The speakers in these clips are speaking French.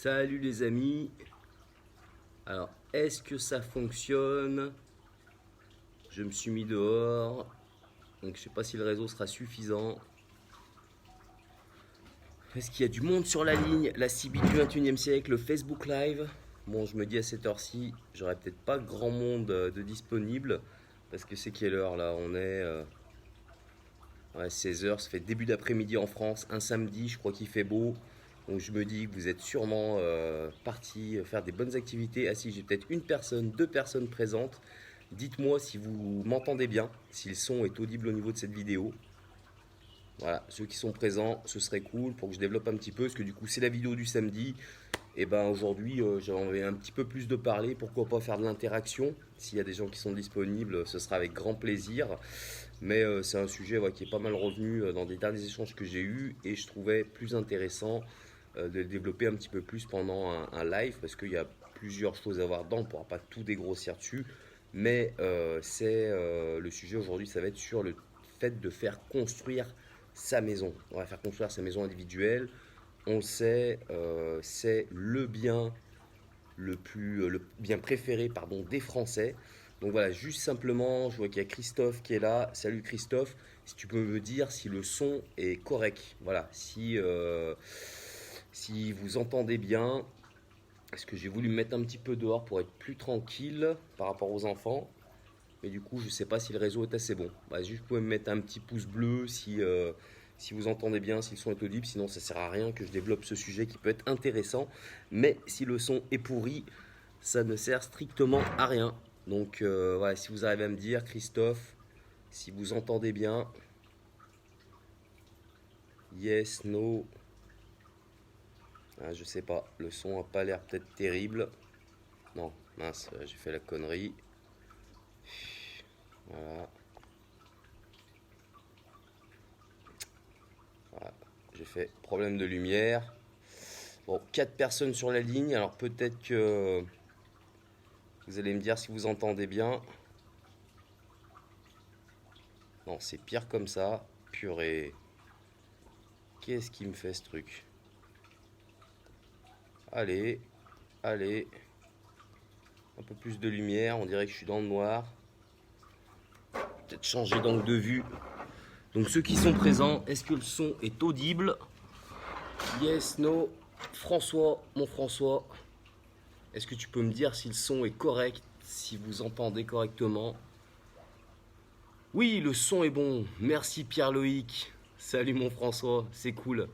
Salut les amis. Alors, est-ce que ça fonctionne? Je me suis mis dehors, donc je sais pas si le réseau sera suffisant. Est-ce qu'il y a du monde sur la ligne? La CB du 21e siècle, le Facebook Live. Bon, je me dis à cette heure-ci, j'aurai peut-être pas grand monde de disponible, parce que c'est quelle heure là? On est 16 h, ça fait début d'après-midi en France, un samedi, je crois qu'il fait beau. Donc je me dis que vous êtes sûrement partis faire des bonnes activités. Ah si, j'ai peut-être une personne, deux personnes présentes. Dites-moi si vous m'entendez bien, si le son est audible au niveau de cette vidéo. Voilà, ceux qui sont présents, ce serait cool pour que je développe un petit peu, parce que du coup c'est la vidéo du samedi. Et ben aujourd'hui j'avais envie un petit peu plus de parler, pourquoi pas faire de l'interaction. S'il y a des gens qui sont disponibles, ce sera avec grand plaisir. Mais c'est un sujet qui est pas mal revenu dans des derniers échanges que j'ai eus, et je trouvais plus intéressant de le développer un petit peu plus pendant un live, parce qu'il y a plusieurs choses à voir dedans, on ne pourra pas tout dégrossir dessus, mais le sujet aujourd'hui, ça va être sur le fait de faire construire sa maison. On va faire construire sa maison individuelle, on le sait, c'est le bien préféré des Français. Donc voilà, juste simplement, je vois qu'il y a Christophe qui est là. Salut Christophe, si tu peux me dire si le son est correct. Voilà, si vous entendez bien. Parce que j'ai voulu me mettre un petit peu dehors pour être plus tranquille par rapport aux enfants. Mais du coup, je ne sais pas si le réseau est assez bon. Juste, vous pouvez me mettre un petit pouce bleu si vous entendez bien, si le son est audible. Sinon, ça ne sert à rien que je développe ce sujet qui peut être intéressant. Mais si le son est pourri, ça ne sert strictement à rien. Donc voilà, si vous arrivez à me dire, Christophe, si vous entendez bien, yes, no. Je sais pas, le son a pas l'air peut-être terrible. Non, mince, j'ai fait la connerie. Voilà. Voilà. J'ai fait problème de lumière. Bon, 4 personnes sur la ligne, alors peut-être que vous allez me dire si vous entendez bien. Non, c'est pire comme ça. Purée. Qu'est-ce qui me fait ce truc? Allez, allez. Un peu plus de lumière, on dirait que je suis dans le noir. Peut-être changer d'angle de vue. Donc ceux qui sont présents, est-ce que le son est audible? Yes, no. François, mon François, est-ce que tu peux me dire si le son est correct, si vous entendez correctement? Oui, le son est bon. Merci Pierre-Loïc. Salut mon François, c'est cool.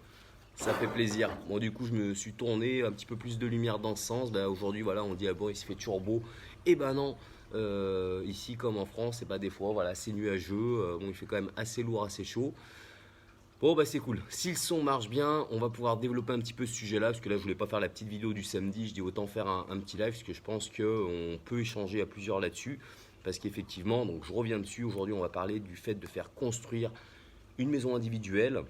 Ça fait plaisir. Bon, du coup, je me suis tourné un petit peu plus de lumière dans ce sens. Là, aujourd'hui, voilà, on dit, ah bon, il se fait toujours beau. Eh ben non, ici, comme en France, c'est pas des fois, voilà, c'est nuageux. Bon, il fait quand même assez lourd, assez chaud. Bon, bah c'est cool. Si le son marche bien, on va pouvoir développer un petit peu ce sujet-là, parce que là, je voulais pas faire la petite vidéo du samedi. Je dis autant faire un petit live, parce que je pense qu'on peut échanger à plusieurs là-dessus. Parce qu'effectivement, donc je reviens dessus. Aujourd'hui, on va parler du fait de faire construire une maison individuelle.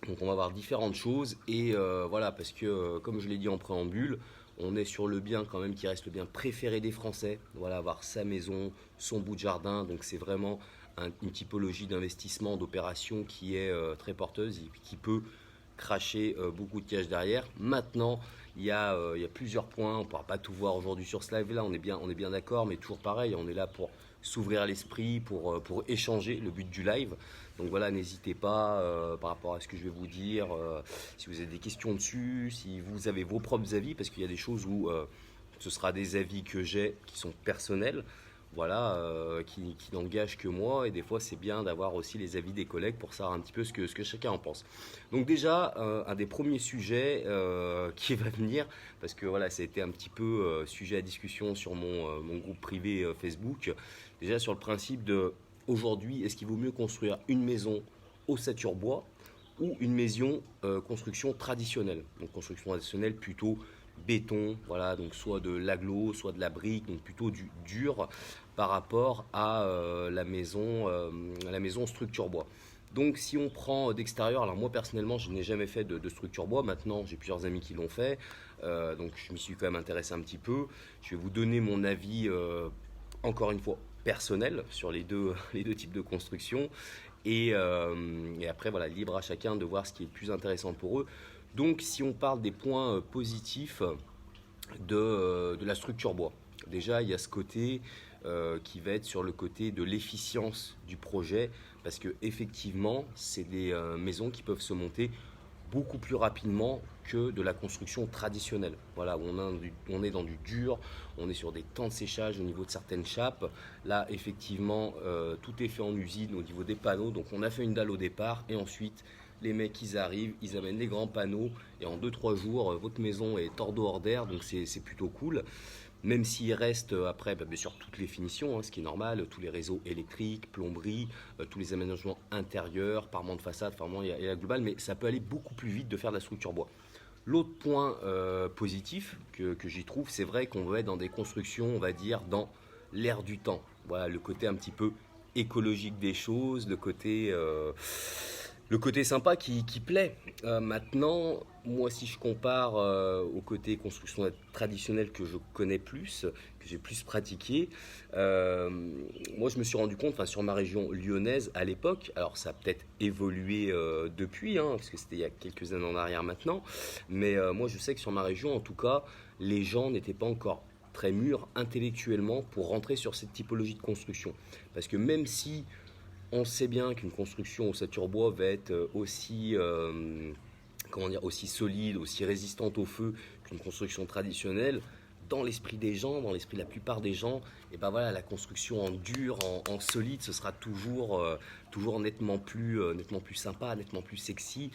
Donc on va voir différentes choses, et voilà, parce que comme je l'ai dit en préambule, on est sur le bien quand même qui reste le bien préféré des Français. Voilà, avoir sa maison, son bout de jardin, donc c'est vraiment une typologie d'investissement, d'opération qui est très porteuse et qui peut cracher beaucoup de cash derrière. Maintenant, il y a plusieurs points, on ne pourra pas tout voir aujourd'hui sur ce live là, on est bien d'accord, mais toujours pareil, on est là pour s'ouvrir l'esprit, pour échanger, le but du live. Donc voilà, n'hésitez pas par rapport à ce que je vais vous dire, si vous avez des questions dessus, si vous avez vos propres avis, parce qu'il y a des choses où ce sera des avis que j'ai qui sont personnels, voilà, qui n'engagent que moi, et des fois c'est bien d'avoir aussi les avis des collègues pour savoir un petit peu ce que chacun en pense. Donc déjà, un des premiers sujets qui va venir, parce que voilà, ça a été un petit peu sujet à discussion sur mon groupe privé Facebook, déjà sur le principe de aujourd'hui, est-ce qu'il vaut mieux construire une maison ossature bois ou une maison construction traditionnelle? Donc construction traditionnelle plutôt béton, voilà, donc soit de l'agglo, soit de la brique, donc plutôt du dur par rapport à la maison structure bois. Donc si on prend d'extérieur, alors moi personnellement je n'ai jamais fait de structure bois, maintenant j'ai plusieurs amis qui l'ont fait, donc je m'y suis quand même intéressé un petit peu. Je vais vous donner mon avis encore une fois personnel sur les deux types de construction, et après voilà, libre à chacun de voir ce qui est le plus intéressant pour eux. Donc si on parle des points positifs de la structure bois, déjà il y a ce côté qui va être sur le côté de l'efficience du projet, parce que effectivement c'est des maisons qui peuvent se monter beaucoup plus rapidement que de la construction traditionnelle. Voilà, où on est dans du dur, on est sur des temps de séchage au niveau de certaines chapes. Là, effectivement, tout est fait en usine au niveau des panneaux. Donc, on a fait une dalle au départ et ensuite, les mecs, ils arrivent, ils amènent les grands panneaux et en 2-3 jours, votre maison est hors d'eau, hors d'air. Donc, c'est plutôt cool. Même s'il reste après, bien sûr, toutes les finitions, hein, ce qui est normal, tous les réseaux électriques, plomberie, tous les aménagements intérieurs, parements de façade, enfin, il y a la globale, mais ça peut aller beaucoup plus vite de faire de la structure bois. L'autre point positif que j'y trouve, c'est vrai qu'on veut être dans des constructions, on va dire, dans l'air du temps. Voilà, le côté un petit peu écologique des choses, le côté sympa qui plaît. Maintenant, moi, si je compare au côté construction traditionnelle que je connais plus, que j'ai plus pratiqué, euh, moi, je me suis rendu compte, enfin, sur ma région lyonnaise à l'époque, alors ça a peut-être évolué depuis, hein, parce que c'était il y a quelques années en arrière maintenant, mais moi, je sais que sur ma région, en tout cas, les gens n'étaient pas encore très mûrs intellectuellement pour rentrer sur cette typologie de construction. Parce que même si on sait bien qu'une construction au saturbois va être comment dire, aussi solide, aussi résistante au feu qu'une construction traditionnelle. Dans l'esprit des gens, dans l'esprit de la plupart des gens, et ben voilà, la construction en dur, en solide, ce sera toujours nettement plus sympa, nettement plus sexy.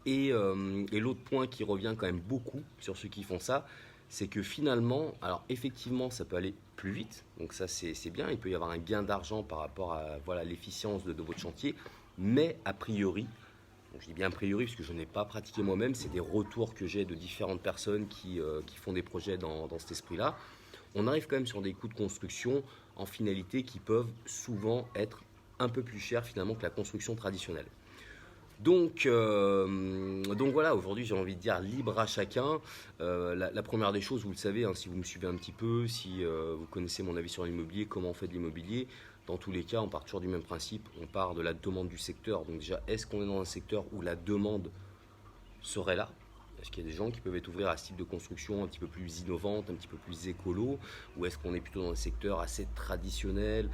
Et l'autre point qui revient quand même beaucoup sur ceux qui font ça, c'est que finalement, alors effectivement, ça peut aller plus vite, donc ça c'est bien, il peut y avoir un gain d'argent par rapport à voilà, l'efficience de votre chantier, mais a priori, donc je dis bien a priori parce que je n'ai pas pratiqué moi-même, c'est des retours que j'ai de différentes personnes qui font des projets dans cet esprit-là, on arrive quand même sur des coûts de construction en finalité qui peuvent souvent être un peu plus chers finalement que la construction traditionnelle. Donc voilà, aujourd'hui j'ai envie de dire libre à chacun. La première des choses, vous le savez, hein, si vous me suivez un petit peu, si vous connaissez mon avis sur l'immobilier, comment on fait de l'immobilier, dans tous les cas, on part toujours du même principe, on part de la demande du secteur. Donc déjà, est-ce qu'on est dans un secteur où la demande serait là? Est-ce qu'il y a des gens qui peuvent être ouverts à ce type de construction un petit peu plus innovante, un petit peu plus écolo? Ou est-ce qu'on est plutôt dans un secteur assez traditionnel,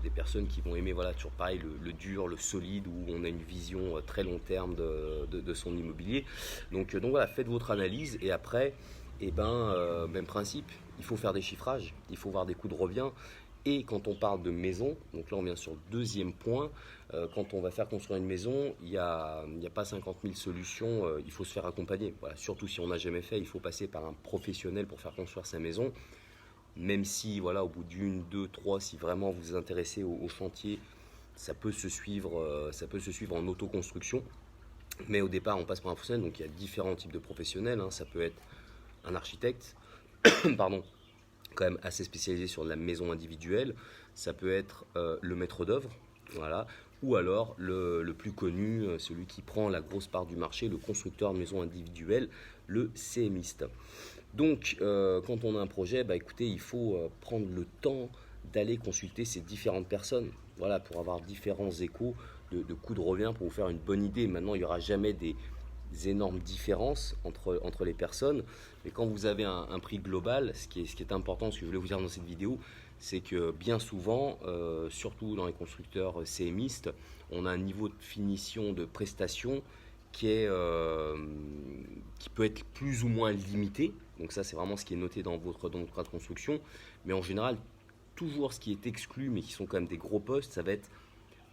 des personnes qui vont aimer, voilà, toujours pareil, le dur, le solide, où on a une vision très long terme de son immobilier. Donc voilà, faites votre analyse et après, même principe, il faut faire des chiffrages, il faut voir des coûts de revient. Et quand on parle de maison, donc là on vient sur le deuxième point, quand on va faire construire une maison, il y a pas 50 000 solutions, il faut se faire accompagner. Voilà, surtout si on n'a jamais fait, il faut passer par un professionnel pour faire construire sa maison. Même si, voilà, au bout d'une, deux, trois, si vraiment vous vous intéressez au chantier, ça peut se suivre en autoconstruction. Mais au départ, on passe par un professionnel, donc il y a différents types de professionnels, hein. Ça peut être un architecte, pardon, quand même assez spécialisé sur la maison individuelle. Ça peut être le maître d'œuvre, voilà, ou alors le plus connu, celui qui prend la grosse part du marché, le constructeur de maisons individuelles, le CMiste. Donc, quand on a un projet, bah, écoutez, il faut prendre le temps d'aller consulter ces différentes personnes, voilà, pour avoir différents échos de coûts de revient, pour vous faire une bonne idée. Maintenant, il n'y aura jamais des énormes différences entre les personnes, mais quand vous avez un prix global, ce qui est important, ce que je voulais vous dire dans cette vidéo, c'est que bien souvent, surtout dans les constructeurs CMistes, on a un niveau de finition de prestation qui peut être plus ou moins limité. Donc ça, c'est vraiment ce qui est noté dans votre contrat de construction. Mais en général, toujours ce qui est exclu, mais qui sont quand même des gros postes, ça va être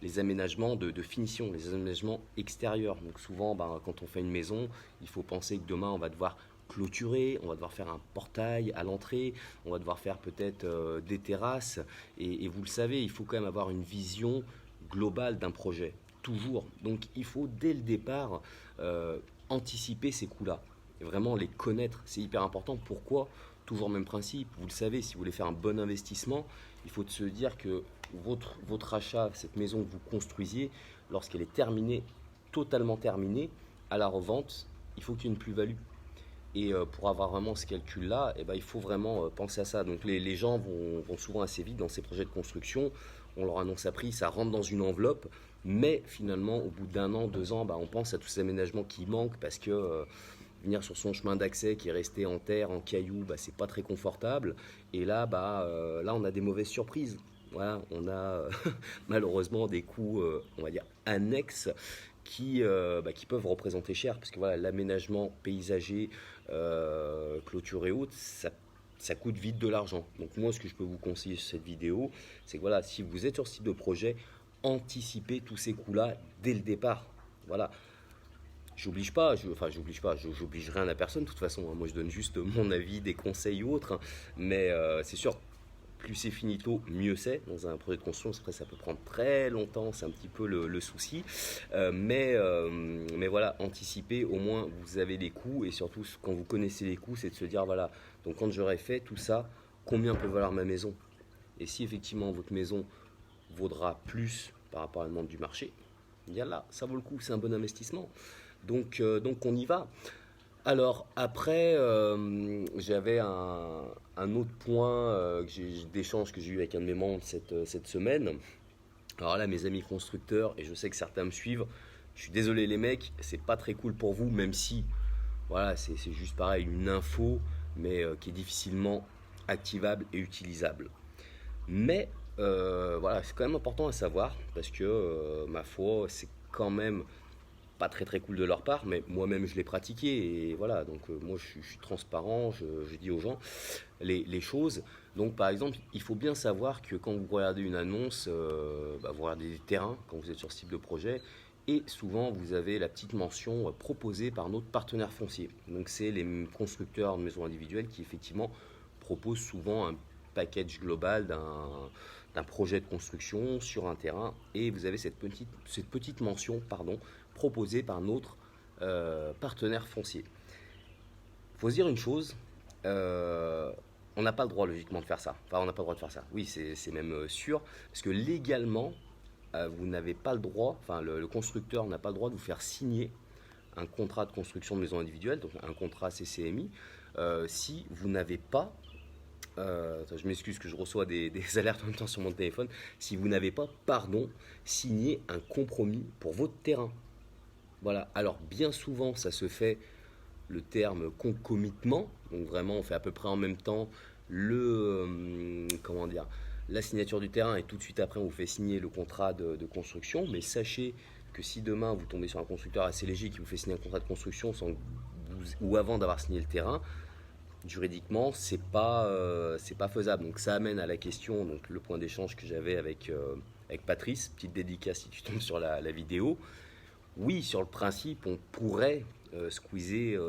les aménagements de finition, les aménagements extérieurs. Donc souvent, quand on fait une maison, il faut penser que demain, on va devoir clôturer, on va devoir faire un portail à l'entrée, on va devoir faire peut-être des terrasses. Et vous le savez, il faut quand même avoir une vision globale d'un projet, toujours. Donc il faut dès le départ anticiper ces coûts-là, et vraiment les connaître, c'est hyper important. Pourquoi? Toujours le même principe, vous le savez, si vous voulez faire un bon investissement, il faut se dire que votre achat, cette maison que vous construisiez, lorsqu'elle est terminée, totalement terminée, à la revente, il faut qu'il y ait une plus-value. Et pour avoir vraiment ce calcul-là, il faut vraiment penser à ça. Donc les gens vont souvent assez vite dans ces projets de construction. On leur annonce un prix, ça rentre dans une enveloppe. Mais finalement, au bout d'1 an, 2 ans, bah, on pense à tous ces aménagements qui manquent parce que venir sur son chemin d'accès qui est resté en terre, en cailloux, bah, c'est pas très confortable. Et là, là, on a des mauvaises surprises. Voilà, on a malheureusement des coûts, on va dire, annexes qui peuvent représenter cher, parce que voilà, l'aménagement paysager, clôture et autres, ça coûte vite de l'argent. Donc moi, ce que je peux vous conseiller sur cette vidéo, c'est que voilà, si vous êtes sur ce type de projet, anticipez tous ces coûts-là dès le départ. Voilà, j'oblige rien à personne de toute façon, hein. Moi je donne juste mon avis, des conseils ou autres, hein. Mais c'est sûr, plus c'est finito, mieux c'est. Dans un projet de construction, après, ça peut prendre très longtemps, c'est un petit peu le souci. Mais voilà, anticipez, au moins vous avez les coûts, et surtout quand vous connaissez les coûts, c'est de se dire voilà, donc quand j'aurai fait tout ça, combien peut valoir ma maison? Et si effectivement votre maison vaudra plus par rapport à la demande du marché, bien là, ça vaut le coup, c'est un bon investissement. Donc on y va. Alors après, j'avais un autre point d'échange que j'ai eu avec un de mes membres cette semaine. Alors là, mes amis constructeurs, et je sais que certains me suivent, je suis désolé les mecs, c'est pas très cool pour vous, même si voilà, c'est juste pareil, une info, mais qui est difficilement activable et utilisable. Mais voilà, c'est quand même important à savoir, parce que ma foi, c'est quand même pas très très cool de leur part, mais moi-même je l'ai pratiqué, et voilà, donc moi je suis transparent, je dis aux gens les choses. Donc par exemple, il faut bien savoir que quand vous regardez une annonce, vous regardez des terrains quand vous êtes sur ce type de projet, et souvent vous avez la petite mention proposée par notre partenaire foncier. Donc c'est les constructeurs de maisons individuelles qui effectivement proposent souvent un package global d'un projet de construction sur un terrain, et vous avez cette petite mention, pardon, proposée par notre partenaire foncier. Il faut se dire une chose, on n'a pas le droit logiquement de faire ça. Enfin, on n'a pas le droit de faire ça. Oui, c'est même sûr, parce que légalement, vous n'avez pas le droit, enfin le constructeur n'a pas le droit de vous faire signer un contrat de construction de maison individuelle, donc un contrat CCMI, si vous n'avez pas, je m'excuse que je reçois des alertes en même temps sur mon téléphone, si vous n'avez pas, pardon, signé un compromis pour votre terrain. Voilà, alors bien souvent ça se fait le terme concomitement, donc vraiment on fait à peu près en même temps comment dire, la signature du terrain, et tout de suite après on vous fait signer le contrat de construction. Mais sachez que si demain vous tombez sur un constructeur assez léger qui vous fait signer un contrat de construction ou avant d'avoir signé le terrain, juridiquement c'est pas faisable. Donc ça amène à la question, donc le point d'échange que j'avais avec Patrice, petite dédicace si tu tombes sur la vidéo. Oui, sur le principe, on pourrait squeezer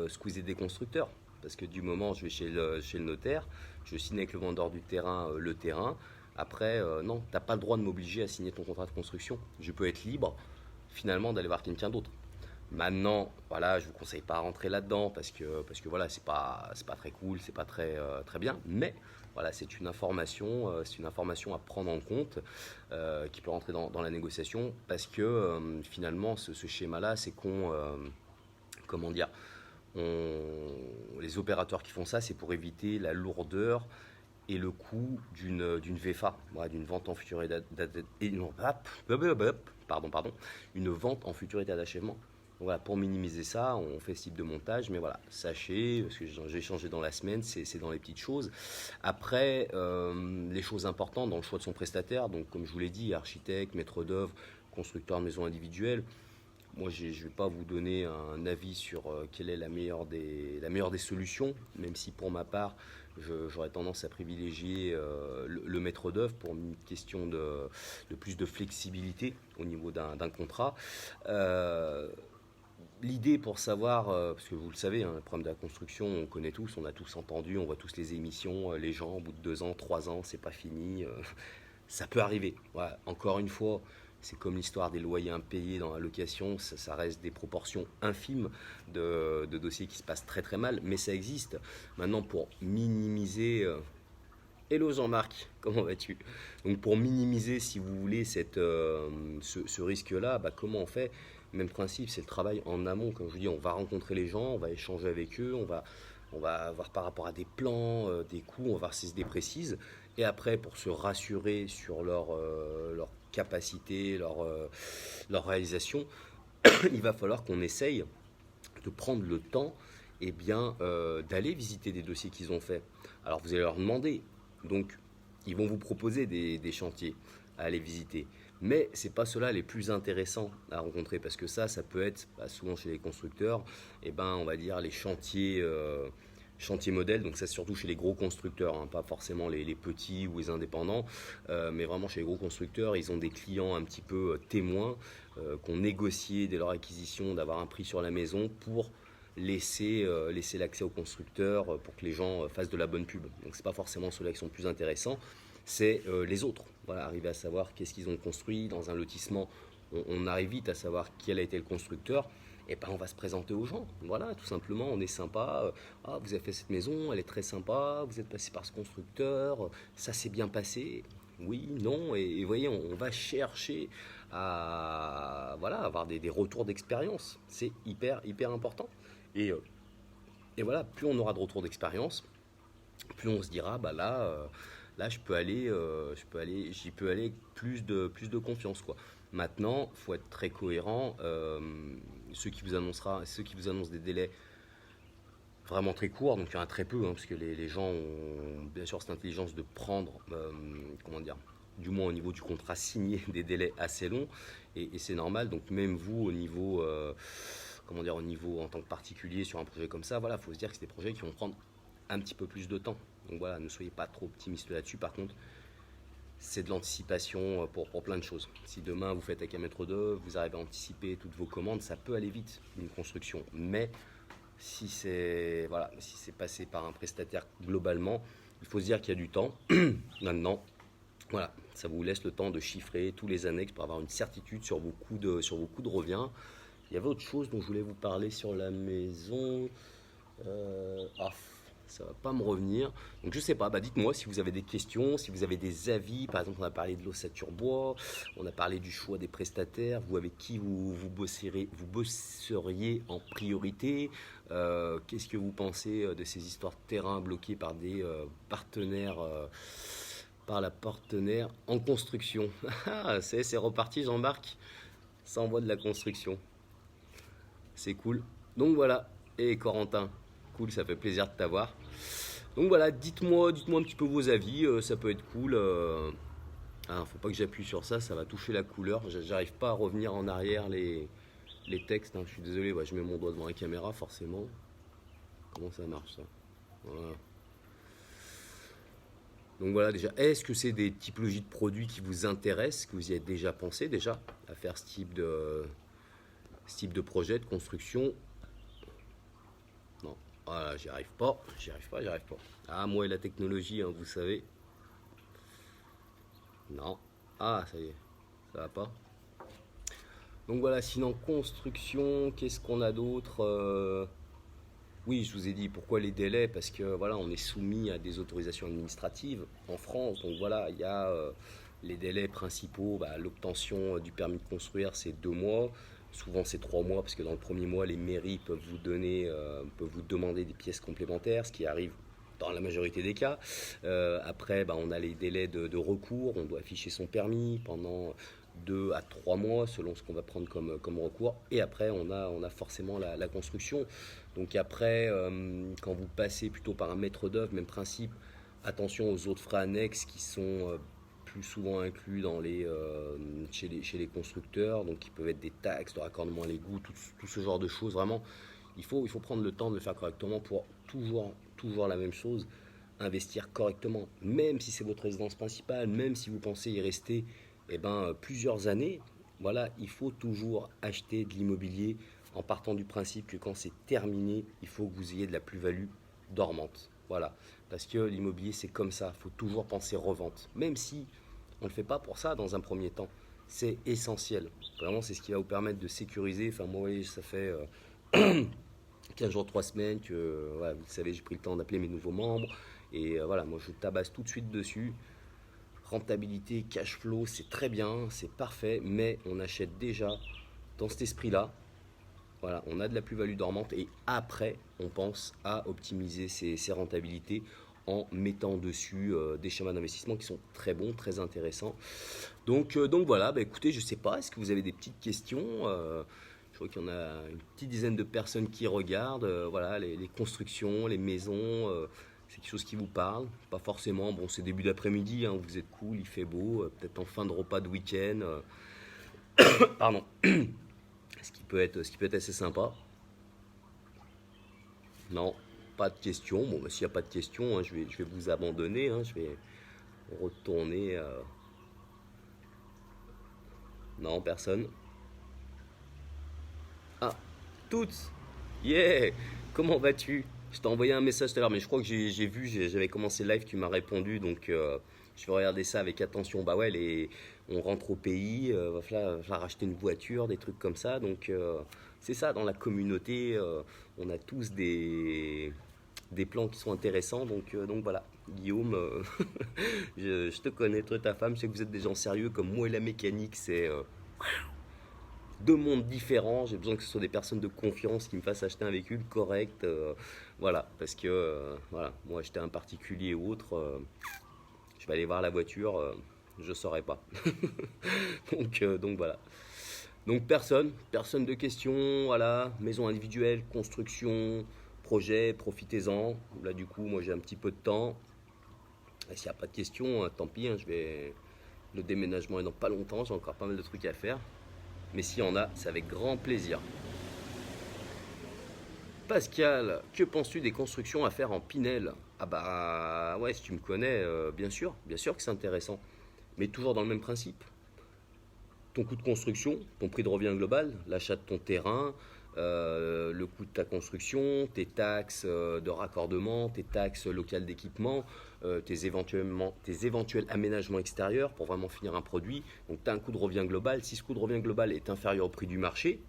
des constructeurs. Parce que du moment où je vais chez le notaire, je signe avec le vendeur du terrain le terrain. Après, non, tu n'as pas le droit de m'obliger à signer ton contrat de construction. Je peux être libre, finalement, d'aller voir quelqu'un d'autre. Maintenant, voilà, je vous conseille pas à rentrer là-dedans parce que voilà, c'est pas très cool, c'est pas très bien. Mais voilà, c'est une information à prendre en compte, qui peut rentrer dans la négociation, parce que finalement, ce schéma-là, c'est comment dire, les opérateurs qui font ça, c'est pour éviter la lourdeur et le coût d'une VFA, voilà, d'une vente en futurité pardon, une vente en futurité d'achèvement. Voilà, pour minimiser ça, on fait ce type de montage, mais voilà, sachez, parce que j'ai échangé dans la semaine, c'est dans les petites choses. Après, les choses importantes dans le choix de son prestataire, donc comme je vous l'ai dit, architecte, maître d'œuvre, constructeur de maison individuelle. Moi, je ne vais pas vous donner un avis sur quelle est la meilleure des solutions, même si pour ma part, j'aurais tendance à privilégier le maître d'œuvre pour une question de plus de flexibilité au niveau d'un contrat. L'idée pour savoir, parce que vous le savez, hein, le problème de la construction, on connaît tous, on a tous entendu, on voit tous les émissions, les gens, au bout de 2 ans, 3 ans, c'est pas fini, ça peut arriver. Voilà. Encore une fois, c'est comme l'histoire des loyers impayés dans la location, ça reste des proportions infimes de dossiers qui se passent très très mal, mais ça existe. Maintenant, pour minimiser... Hello Jean-Marc, comment vas-tu? Donc pour minimiser, si vous voulez, ce risque-là, comment on fait? Même principe, c'est le travail en amont. Comme je vous dis, on va rencontrer les gens, on va échanger avec eux, on va voir par rapport à des plans, des coûts, on va voir si c'est des précises. Et après, pour se rassurer sur leur capacité, leur réalisation, il va falloir qu'on essaye de prendre le temps d'aller visiter des dossiers qu'ils ont faits. Alors vous allez leur demander, donc ils vont vous proposer des chantiers à aller visiter. Mais ce n'est pas ceux-là les plus intéressants à rencontrer parce que ça peut être souvent chez les constructeurs, on va dire les chantiers modèles, donc ça c'est surtout chez les gros constructeurs, hein, pas forcément les petits ou les indépendants, mais vraiment chez les gros constructeurs, ils ont des clients un petit peu témoins qui ont négocié dès leur acquisition d'avoir un prix sur la maison pour laisser l'accès aux constructeurs pour que les gens fassent de la bonne pub. Donc c'est pas forcément ceux-là qui sont plus intéressants, c'est les autres. Voilà, arriver à savoir qu'est-ce qu'ils ont construit dans un lotissement, on arrive vite à savoir quel a été le constructeur. Et on va se présenter aux gens. Voilà, tout simplement, on est sympa. Ah, vous avez fait cette maison, elle est très sympa. Vous êtes passé par ce constructeur, ça s'est bien passé. Oui, non, et vous voyez, on va chercher à avoir des retours d'expérience. C'est hyper important. Et, euh, et voilà, plus on aura de retours d'expérience, plus on se dira, là, j'y peux aller avec plus de confiance, quoi. Maintenant, il faut être très cohérent. Ceux qui vous annoncent des délais vraiment très courts, donc il y en a très peu, hein, parce que les gens ont bien sûr cette intelligence de prendre, du moins au niveau du contrat signé, des délais assez longs, et c'est normal. Donc même vous, au niveau en tant que particulier sur un projet comme ça, voilà, il faut se dire que c'est des projets qui vont prendre un petit peu plus de temps. Donc voilà, ne soyez pas trop optimiste là-dessus. Par contre, c'est de l'anticipation pour plein de choses. Si demain vous faites avec un maître d'œuvre, vous arrivez à anticiper toutes vos commandes, ça peut aller vite, une construction. Mais si c'est passé par un prestataire globalement, il faut se dire qu'il y a du temps. Maintenant, voilà, ça vous laisse le temps de chiffrer tous les annexes pour avoir une certitude sur vos coûts de revient. Il y avait autre chose dont je voulais vous parler sur la maison. Ça va pas me revenir. Donc je sais pas, dites-moi si vous avez des questions, si vous avez des avis. Par exemple, on a parlé de l'ossature bois, on a parlé du choix des prestataires, vous avec qui vous bosseriez en priorité. Qu'est-ce que vous pensez de ces histoires de terrain bloqués par des partenaires par la partenaire en construction? C'est reparti, Jean-Marc, ça envoie de la construction. C'est cool. Donc voilà, et Corentin, cool, ça fait plaisir de t'avoir. Donc voilà, dites-moi un petit peu vos avis, ça peut être cool. Faut pas que j'appuie sur ça, ça va toucher la couleur. J'arrive pas à revenir en arrière les textes, hein. Je suis désolé, je mets mon doigt devant la caméra forcément. Comment ça marche ça? Voilà. Donc voilà, déjà, est-ce que c'est des typologies de produits qui vous intéressent, que vous y avez déjà pensé déjà à faire ce type de projet de construction? Non, voilà, j'y arrive pas. Ah, moi et la technologie, hein, vous savez. Non. Ah, ça y est, ça va pas. Donc voilà, sinon construction, qu'est-ce qu'on a d'autre? Oui, je vous ai dit pourquoi les délais, parce que voilà, on est soumis à des autorisations administratives en France. Donc voilà, il y a les délais principaux. L'obtention du permis de construire, c'est 2 mois. Souvent c'est 3 mois, parce que dans le premier mois, les mairies peuvent vous demander des pièces complémentaires, ce qui arrive dans la majorité des cas. Après, on a les délais de recours. On doit afficher son permis pendant 2 à 3 mois selon ce qu'on va prendre comme recours. Et après, on a forcément la construction. Donc après, quand vous passez plutôt par un maître d'œuvre, même principe, attention aux autres frais annexes qui sont plus souvent inclus chez les constructeurs, donc qui peuvent être des taxes, de raccordement à l'égout, tout ce genre de choses. Vraiment, il faut prendre le temps de le faire correctement pour toujours la même chose, investir correctement. Même si c'est votre résidence principale, même si vous pensez y rester plusieurs années, voilà, il faut toujours acheter de l'immobilier en partant du principe que quand c'est terminé, il faut que vous ayez de la plus-value dormante. Voilà, parce que l'immobilier c'est comme ça, il faut toujours penser revente, même si on ne le fait pas pour ça dans un premier temps. C'est essentiel, vraiment c'est ce qui va vous permettre de sécuriser. Enfin moi, ça fait 15 jours, 3 semaines que, voilà, vous savez, j'ai pris le temps d'appeler mes nouveaux membres, et voilà, moi je tabasse tout de suite dessus. Rentabilité, cash flow, c'est très bien, c'est parfait, mais on achète déjà dans cet esprit-là. Voilà, on a de la plus-value dormante et après, on pense à optimiser ses rentabilités en mettant dessus des schémas d'investissement qui sont très bons, très intéressants. Donc voilà, bah, écoutez, je sais pas, est-ce que vous avez des petites questions? Je vois qu'il y en a une petite dizaine de personnes qui regardent. Voilà, les constructions, les maisons, c'est quelque chose qui vous parle. Pas forcément, bon, c'est début d'après-midi, hein, vous êtes cool, il fait beau, peut-être en fin de repas de week-end. Pardon. Ce qui peut être assez sympa. Non, pas de questions. Bon, bah, s'il n'y a pas de questions, hein, je vais vous abandonner, hein, je vais retourner. Non, personne. Ah, toutes. Yeah. Comment vas-tu? Je t'ai envoyé un message tout à l'heure, mais je crois que j'ai vu, j'avais commencé le live, tu m'as répondu, donc je vais regarder ça avec attention. Bah ouais, on rentre au pays, va falloir acheter une voiture, des trucs comme ça. Donc c'est ça, dans la communauté, on a tous des plans qui sont intéressants. Donc voilà, Guillaume, je te connais, toi et ta femme, je sais que vous êtes des gens sérieux comme moi et la mécanique, c'est deux mondes différents. J'ai besoin que ce soit des personnes de confiance qui me fassent acheter un véhicule correct. Voilà, parce que voilà, moi acheter un particulier ou autre, je vais aller voir la voiture, je saurais pas. Donc voilà. Donc personne de questions, voilà, maison individuelle, construction, projet, profitez-en. Là du coup, moi j'ai un petit peu de temps. Et s'il n'y a pas de questions, tant pis, hein, le déménagement est dans pas longtemps, j'ai encore pas mal de trucs à faire. Mais s'il y en a, c'est avec grand plaisir. Pascal, que penses-tu des constructions à faire en Pinel? Ah bah ouais, si tu me connais, bien sûr que c'est intéressant. Mais toujours dans le même principe. Ton coût de construction, ton prix de revient global, l'achat de ton terrain, le coût de ta construction, tes taxes de raccordement, tes taxes locales d'équipement, tes éventuels aménagements extérieurs pour vraiment finir un produit. Donc tu as un coût de revient global. Si ce coût de revient global est inférieur au prix du marché,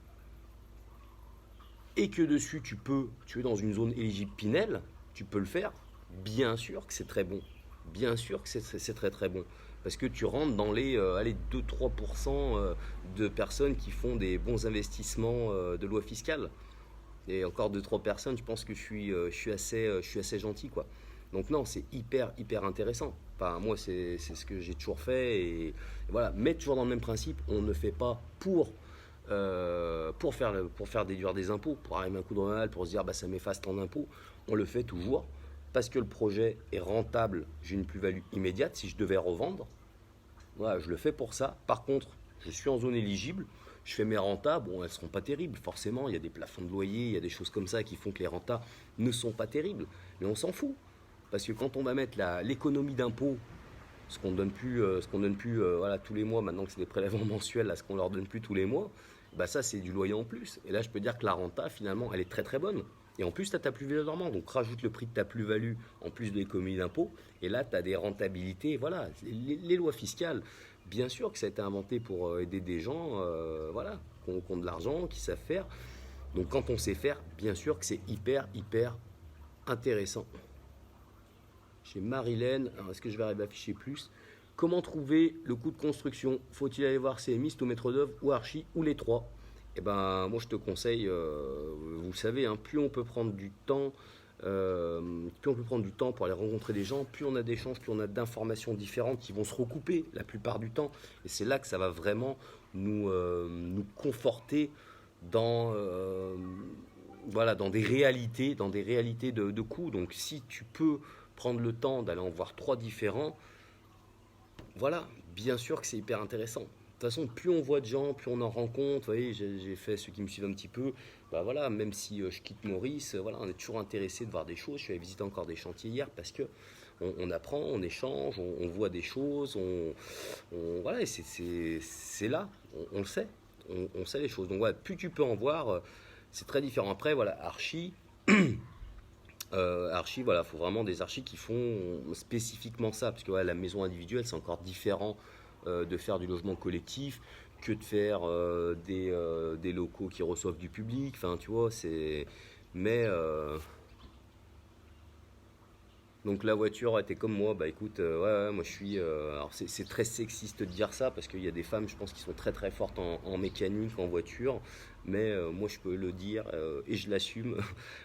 et que dessus tu es dans une zone éligible Pinel, tu peux le faire. Bien sûr que c'est très bon. Bien sûr que c'est très très bon. Parce que tu rentres dans les allez, 2-3% de personnes qui font des bons investissements de loi fiscale. Et encore deux trois personnes, je pense que je suis assez gentil, quoi. Donc non, c'est hyper intéressant. Enfin, moi, c'est ce que j'ai toujours fait. Et voilà, mais toujours dans le même principe, on ne fait pas pour faire déduire des impôts, pour arriver à un coup de mal, pour se dire bah, ça m'efface tant d'impôts. On le fait toujours parce que le projet est rentable, j'ai une plus-value immédiate si je devais revendre. Voilà, je le fais pour ça. Par contre, je suis en zone éligible, je fais mes rentas, bon, elles ne seront pas terribles, forcément, il y a des plafonds de loyer, il y a des choses comme ça qui font que les rentas ne sont pas terribles, mais on s'en fout. Parce que quand on va mettre l'économie d'impôt, ce qu'on donne plus voilà, tous les mois, maintenant que c'est des prélèvements mensuels, là, ce qu'on leur donne plus tous les mois, bah ça c'est du loyer en plus. Et là je peux dire que la renta finalement elle est très très bonne. Et en plus tu as ta plus-value normande, donc rajoute le prix de ta plus-value en plus de l'économie d'impôt, et là tu as des rentabilités, voilà. Les lois fiscales, bien sûr que ça a été inventé pour aider des gens voilà, qui ont de l'argent, qui savent faire. Donc quand on sait faire, bien sûr que c'est hyper intéressant. Chez Marilène, alors est-ce que je vais arriver à afficher plus? Comment trouver le coût de construction? Faut-il aller voir CMI, au maître d'œuvre ou Archi ou les trois? Eh ben, moi je te conseille, vous le savez, hein, plus on peut prendre du temps pour aller rencontrer des gens, plus on a d'échanges, plus on a d'informations différentes qui vont se recouper la plupart du temps. Et c'est là que ça va vraiment nous conforter dans, voilà, dans des réalités de coûts. Donc si tu peux prendre le temps d'aller en voir trois différents, voilà, bien sûr que c'est hyper intéressant. De toute façon, plus on voit de gens, plus on en rencontre. Vous voyez, j'ai fait ceux qui me suivent un petit peu. Bah voilà, même si je quitte Maurice, voilà, on est toujours intéressé de voir des choses. Je suis allé visiter encore des chantiers hier parce que on apprend, on échange, on voit des choses, voilà, et c'est là, on le sait, on sait les choses. Donc voilà, plus tu peux en voir, c'est très différent. Après, voilà, archi, voilà, il faut vraiment des archis qui font spécifiquement ça, parce que ouais, la maison individuelle, c'est encore différent de faire du logement collectif que de faire des locaux qui reçoivent du public. Enfin, tu vois, c'est. Mais Donc la voiture, ouais, t'es comme moi, bah écoute, ouais, moi je suis... alors c'est très sexiste de dire ça, parce qu'il y a des femmes, je pense, qui sont très très fortes en mécanique, en voiture, mais moi je peux le dire, et je l'assume.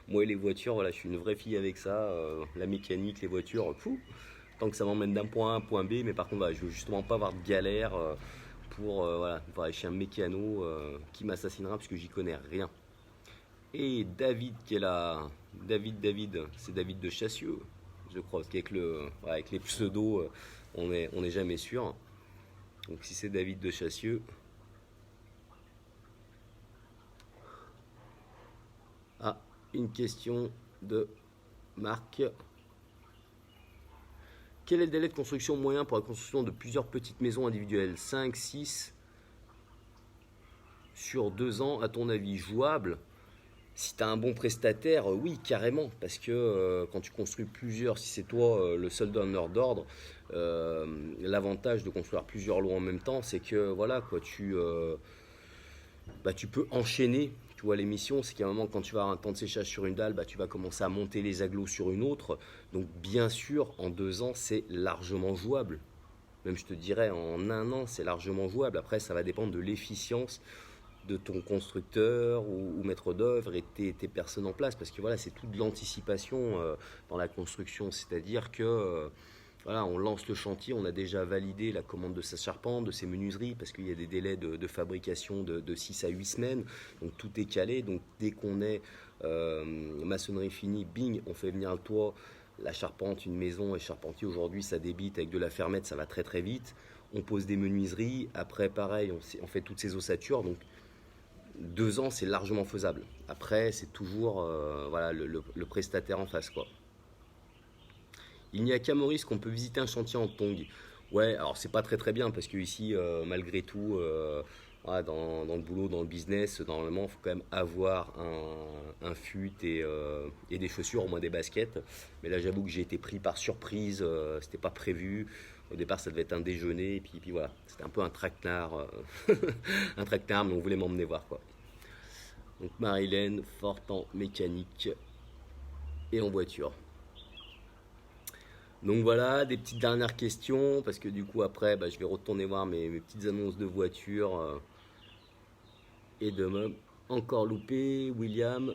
Moi et les voitures, voilà, je suis une vraie fille avec ça, la mécanique, les voitures, fou, tant que ça m'emmène d'un point A à un point B, mais par contre, voilà, je veux justement pas avoir de galère voilà, pour aller chez un mécano qui m'assassinera, parce que j'y connais rien. Et David qui est là, David, c'est David de Chassieux, je crois, parce qu'avec ouais, avec les pseudos, on est jamais sûr. Donc si c'est David de Chassieux, ah, une question de Marc. Quel est le délai de construction moyen pour la construction de plusieurs petites maisons individuelles? 5, 6 sur 2 ans, à ton avis, jouable? Si tu as un bon prestataire, oui, carrément. Parce que quand tu construis plusieurs, si c'est toi le seul donneur d'ordre, l'avantage de construire plusieurs lots en même temps, c'est que voilà, quoi, tu peux enchaîner. Tu vois, les missions, c'est qu'à un moment, quand tu vas avoir un temps de séchage sur une dalle, bah, tu vas commencer à monter les agglos sur une autre. Donc, bien sûr, en 2 ans, c'est largement jouable. Même, je te dirais, en un an, c'est largement jouable. Après, ça va dépendre de l'efficience de ton constructeur ou maître d'œuvre et tes personnes en place, parce que voilà, c'est toute l'anticipation dans la construction, c'est-à-dire que voilà, on lance le chantier, on a déjà validé la commande de sa charpente, de ses menuiseries, parce qu'il y a des délais de fabrication de 6 à 8 semaines, donc tout est calé. Donc dès qu'on est maçonnerie finie, bing, on fait venir le toit, la charpente, une maison et charpentier aujourd'hui, ça débite avec de la fermette, ça va très très vite. On pose des menuiseries, après pareil, on fait toutes ces ossatures, donc 2 ans, c'est largement faisable. Après, c'est toujours voilà, le prestataire en face, quoi. Il n'y a qu'à Maurice qu'on peut visiter un chantier en tong. Ouais, alors c'est pas très très bien parce que ici, malgré tout, voilà, dans le boulot, dans le business, normalement, il faut quand même avoir un fut et des chaussures, au moins des baskets. Mais là, j'avoue que j'ai été pris par surprise, c'était pas prévu. Au départ, ça devait être un déjeuner, et puis voilà, c'était un peu un traquenard, un traquenard, mais on voulait m'emmener voir, quoi. Donc Marilène, forte en mécanique et en voiture. Donc voilà, des petites dernières questions, parce que du coup après, bah, je vais retourner voir mes petites annonces de voiture. Et demain, encore loupé, William.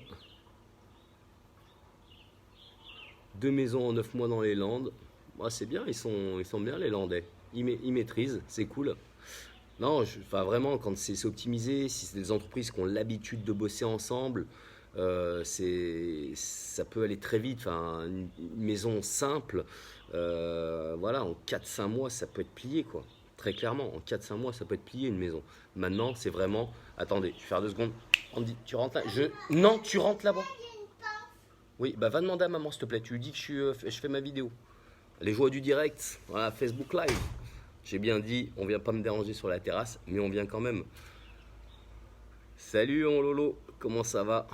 2 maisons en 9 mois dans les Landes. Bah, c'est bien, ils sont bien les Landais. Ils maîtrisent, c'est cool. Non, enfin vraiment, quand c'est optimisé, si c'est des entreprises qui ont l'habitude de bosser ensemble, ça peut aller très vite. Enfin, une maison simple, voilà, en 4 5 mois, ça peut être plié, quoi. Très clairement, en 4 5 mois, ça peut être plié une maison. Maintenant, c'est vraiment. Attendez, je vais faire 2 secondes. On me dit, tu rentres là. Non, tu rentres là-bas. Oui, bah va demander à maman, s'il te plaît. Tu lui dis que je fais ma vidéo. Les joies du direct, voilà, Facebook Live. J'ai bien dit, on vient pas me déranger sur la terrasse, mais on vient quand même. Salut mon Lolo, comment ça va?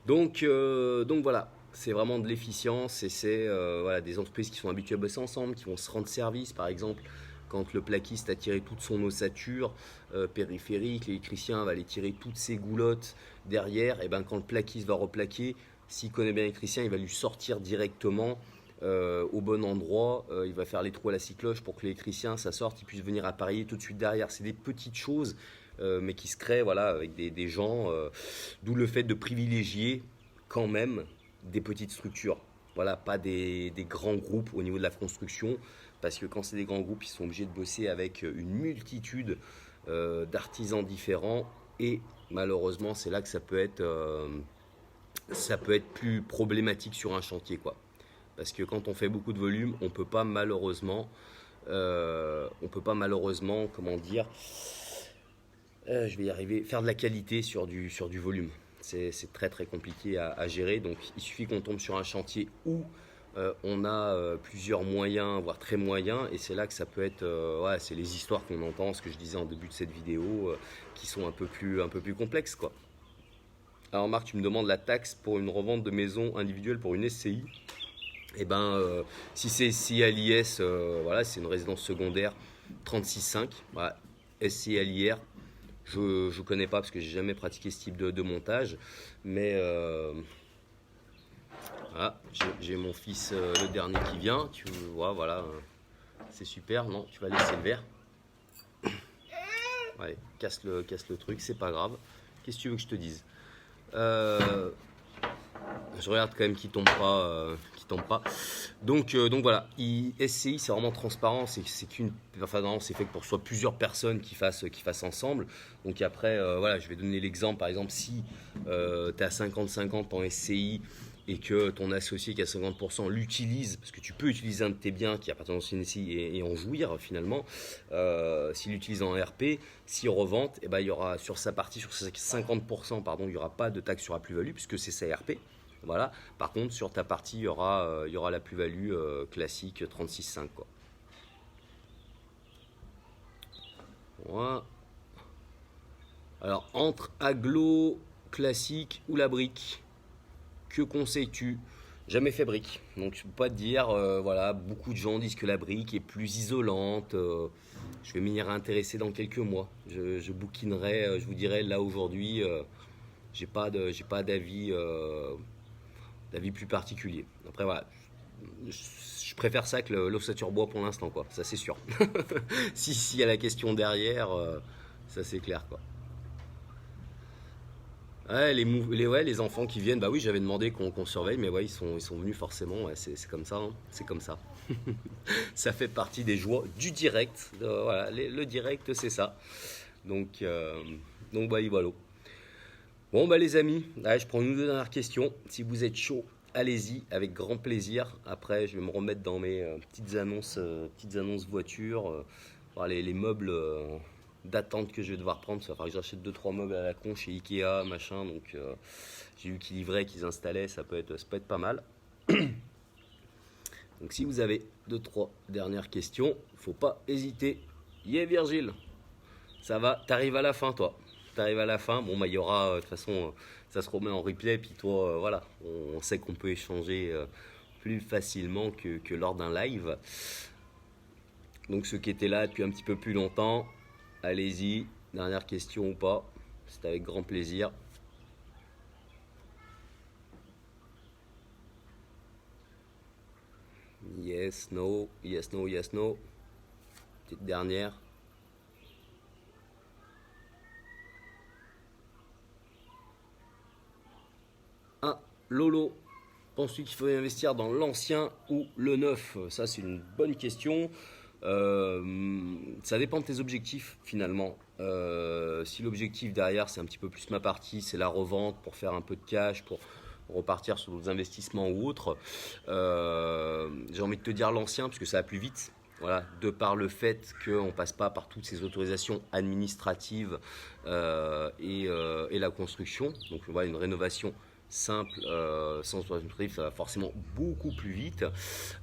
Donc voilà, c'est vraiment de l'efficience et c'est voilà, des entreprises qui sont habituées à bosser ensemble, qui vont se rendre service. Par exemple, quand le plaquiste a tiré toute son ossature périphérique, l'électricien va aller tirer toutes ses goulottes derrière, et ben quand le plaquiste va replaquer, s'il connaît bien l'électricien, il va lui sortir directement au bon endroit, il va faire les trous à la cycloche pour que l'électricien, ça sorte, il puisse venir appareiller tout de suite derrière. C'est des petites choses, mais qui se créent voilà, avec des gens, d'où le fait de privilégier quand même des petites structures. Voilà, pas des grands groupes au niveau de la construction, parce que quand c'est des grands groupes, ils sont obligés de bosser avec une multitude d'artisans différents, et malheureusement, c'est là que ça peut être plus problématique sur un chantier, quoi. Parce que quand on fait beaucoup de volume, on peut pas malheureusement, comment dire, je vais y arriver, faire de la qualité sur du volume. C'est très très compliqué à gérer. Donc il suffit qu'on tombe sur un chantier où on a plusieurs moyens, voire très moyens, et c'est là que ça peut être, ouais, c'est les histoires qu'on entend, ce que je disais en début de cette vidéo, qui sont un peu plus complexes, quoi. Alors Marc, tu me demandes la taxe pour une revente de maison individuelle pour une SCI. Eh ben, si c'est SCI-LIS, voilà, c'est une résidence secondaire 36,5. Voilà, SCI-LIR, je ne connais pas parce que j'ai jamais pratiqué ce type de montage, mais Voilà, j'ai mon fils, le dernier qui vient. Tu vois, voilà, c'est super. Non, tu vas laisser le verre. Allez, casse le truc, c'est pas grave. Qu'est-ce que tu veux que je te dise? Euh, je regarde quand même qu'il tombe pas, qu'il tombe pas. Donc voilà, SCI c'est vraiment transparent, c'est qu'une, enfin non, c'est fait que pour soit plusieurs personnes qui fassent ensemble. Donc après, voilà, je vais donner l'exemple, par exemple, si tu es à 50-50 en SCI et que ton associé qui a 50% l'utilise, parce que tu peux utiliser un de tes biens qui appartient à une SCI et en jouir finalement, s'il l'utilise en RP, s'il revente, eh ben, il y aura sur sa partie, sur ses 50%, pardon, il n'y aura pas de taxe sur la plus-value puisque c'est sa RP. Voilà. Par contre, sur ta partie, il y aura la plus-value classique 36,5 quoi. Voilà. Alors, entre aglo classique ou la brique, que conseilles-tu? Jamais fait brique. Donc, je ne peux pas te dire, voilà, beaucoup de gens disent que la brique est plus isolante. Je vais m'y intéresser dans quelques mois. Je bouquinerai, je vous dirai, là aujourd'hui, j'ai pas d'avis plus particulier. Après, voilà, je préfère ça que l'ossature bois pour l'instant, quoi. Ça, c'est sûr. S'il y a la question derrière, ça, c'est clair, quoi. Ouais, ouais, les enfants qui viennent, bah oui, j'avais demandé qu'on surveille, mais ouais, ils sont venus forcément. Ouais, c'est comme ça, hein. C'est comme ça. Ça fait partie des joies du direct. Voilà, le direct, c'est ça. Donc, euh, donc bah, voilà. Bon, bah les amis, allez, je prends une ou deux dernières questions. Si vous êtes chaud, allez-y, avec grand plaisir. Après, je vais me remettre dans mes petites annonces voitures, voir les meubles d'attente que je vais devoir prendre. Ça va falloir que j'achète deux trois meubles à la con chez Ikea, machin. Donc, j'ai vu qu'ils livraient, qu'ils installaient, ça peut être pas mal. Donc, si vous avez deux trois dernières questions, faut pas hésiter. Yeah, Virgile, ça va, t'arrives à la fin, toi. T'arrives à la fin, bon, bah, il y aura, de toute façon, ça se remet en replay, puis toi, voilà, on sait qu'on peut échanger plus facilement que lors d'un live. Donc, ceux qui étaient là depuis un petit peu plus longtemps, allez-y, dernière question ou pas, c'est avec grand plaisir. Yes, no, yes, no, yes, no. Petite dernière. Ah, Lolo, penses-tu qu'il faut investir dans l'ancien ou le neuf? Ça, c'est une bonne question. Ça dépend de tes objectifs finalement. Si l'objectif derrière, c'est un petit peu plus ma partie, c'est la revente pour faire un peu de cash, pour repartir sur d'autres investissements ou autres, j'ai envie de te dire l'ancien parce que ça va plus vite. Voilà, de par le fait qu'on ne passe pas par toutes ces autorisations administratives et la construction. Donc voilà, une rénovation simple, sans autorisation administrative, ça va forcément beaucoup plus vite.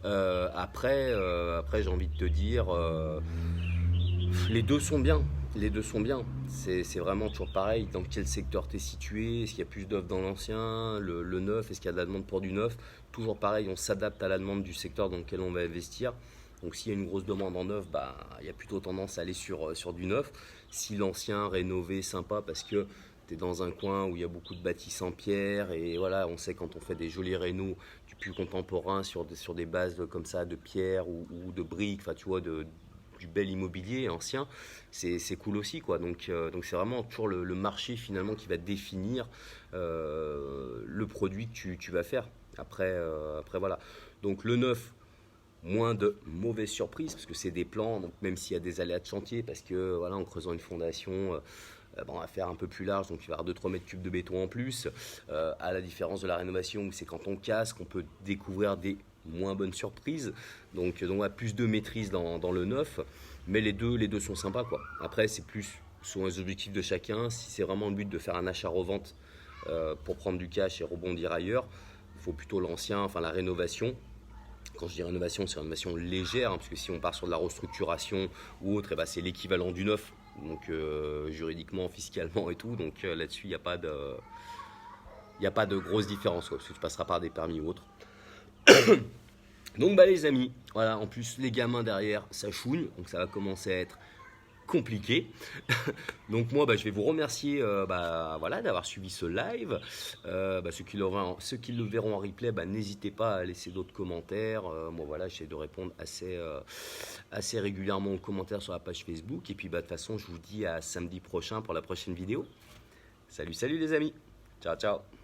Après j'ai envie de te dire, les deux sont bien. Les deux sont bien. C'est vraiment toujours pareil. Dans quel secteur tu es situé? Est-ce qu'il y a plus d'offres dans l'ancien, le neuf? Est-ce qu'il y a de la demande pour du neuf? Toujours pareil, on s'adapte à la demande du secteur dans lequel on va investir. Donc s'il y a une grosse demande en neuf, bah, il y a plutôt tendance à aller sur du neuf. Si l'ancien, rénové, sympa, parce que tu es dans un coin où il y a beaucoup de bâtisses en pierre, et voilà, on sait quand on fait des jolis rénaux, du plus contemporain sur des bases comme ça, de pierre ou de briques, enfin tu vois, du bel immobilier ancien, c'est cool aussi, quoi. Donc c'est vraiment toujours le marché finalement qui va définir le produit que tu vas faire. Après voilà. Donc le neuf, moins de mauvaises surprises parce que c'est des plans, donc même s'il y a des aléas de chantier, parce que voilà, en creusant une fondation, bon, on va faire un peu plus large, donc il va y avoir 2-3 mètres cubes de béton en plus, à la différence de la rénovation où c'est quand on casse qu'on peut découvrir des moins bonnes surprises, donc on a plus de maîtrise dans le neuf, mais les deux sont sympas, quoi. Après c'est plus selon les objectifs de chacun. Si c'est vraiment le but de faire un achat-revente pour prendre du cash et rebondir ailleurs, il faut plutôt l'ancien, enfin la rénovation. Quand je dis rénovation, c'est une rénovation légère, hein, parce que si on part sur de la restructuration ou autre, eh ben, c'est l'équivalent du neuf, donc juridiquement, fiscalement et tout. Donc là-dessus, il n'y a pas de grosse différence, quoi, parce que tu passeras par des permis ou autres. Donc bah les amis, voilà, en plus les gamins derrière, ça chouine, donc ça va commencer à être compliqué. Donc moi, je vais vous remercier voilà, d'avoir suivi ce live. Ceux qui le verront en replay, n'hésitez pas à laisser d'autres commentaires. Moi, voilà, j'essaie de répondre assez régulièrement aux commentaires sur la page Facebook. Et puis, de toute façon, je vous dis à samedi prochain pour la prochaine vidéo. Salut, salut les amis. Ciao, ciao.